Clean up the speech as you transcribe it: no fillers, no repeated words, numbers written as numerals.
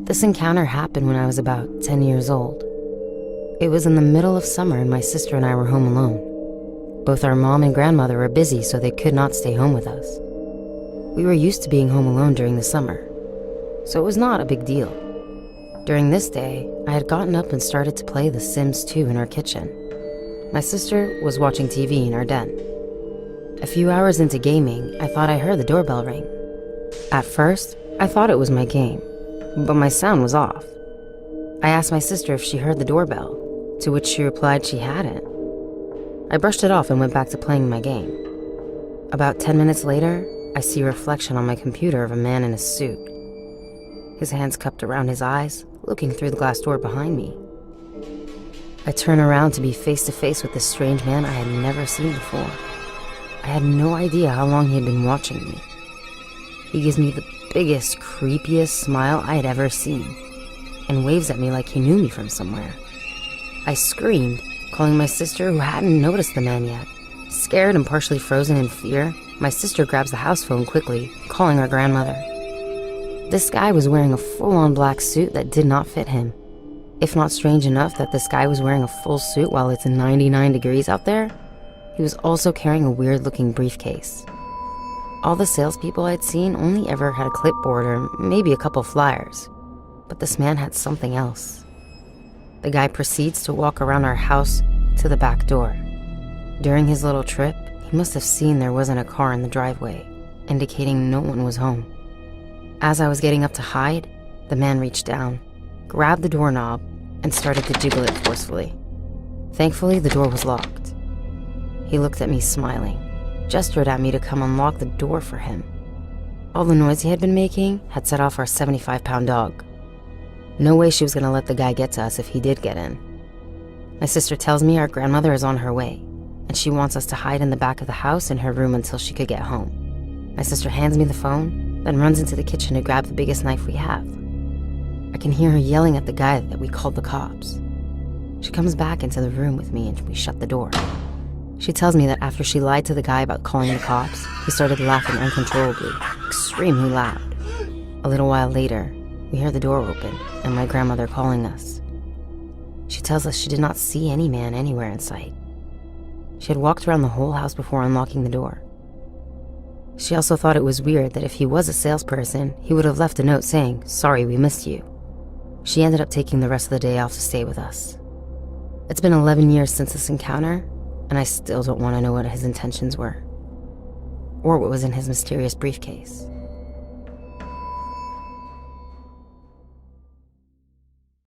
This encounter happened when I was about 10 years old. It was in the middle of summer and my sister and I were home alone. Both our mom and grandmother were busy, so they could not stay home with us. We were used to being home alone during the summer, so it was not a big deal. During this day, I had gotten up and started to play The Sims 2 in our kitchen. My sister was watching TV in our den. A few hours into gaming, I thought I heard the doorbell ring. At first, I thought it was my game, but my sound was off. I asked my sister if she heard the doorbell, to which she replied she hadn't. I brushed it off and went back to playing my game. About 10 minutes later, I see a reflection on my computer of a man in a suit. His hands cupped around his eyes, looking through the glass door behind me. I turn around to be face to face with this strange man I had never seen before. I had no idea how long he had been watching me. He gives me the biggest, creepiest smile I had ever seen, and waves at me like he knew me from somewhere. I screamed, calling my sister, who hadn't noticed the man yet. Scared and partially frozen in fear, my sister grabs the house phone quickly, calling our grandmother. This guy was wearing a full-on black suit that did not fit him. If not strange enough that this guy was wearing a full suit while it's 99 degrees out there, he was also carrying a weird-looking briefcase. All the salespeople I'd seen only ever had a clipboard or maybe a couple flyers, but this man had something else. The guy proceeds to walk around our house to the back door. During his little trip, he must have seen there wasn't a car in the driveway, indicating no one was home. As I was getting up to hide, the man reached down, grabbed the doorknob, and started to jiggle it forcefully. Thankfully, the door was locked. He looked at me smiling, gestured at me to come unlock the door for him. All the noise he had been making had set off our 75-pound dog. No way she was going to let the guy get to us if he did get in. My sister tells me our grandmother is on her way, and she wants us to hide in the back of the house in her room until she could get home. My sister hands me the phone, then runs into the kitchen to grab the biggest knife we have. I can hear her yelling at the guy that we called the cops. She comes back into the room with me and we shut the door. She tells me that after she lied to the guy about calling the cops, he started laughing uncontrollably, extremely loud. A little while later, we hear the door open and my grandmother calling us. She tells us she did not see any man anywhere in sight. She had walked around the whole house before unlocking the door. She also thought it was weird that if he was a salesperson, he would have left a note saying, "Sorry, we missed you." She ended up taking the rest of the day off to stay with us. It's been 11 years since this encounter, and I still don't want to know what his intentions were, or what was in his mysterious briefcase.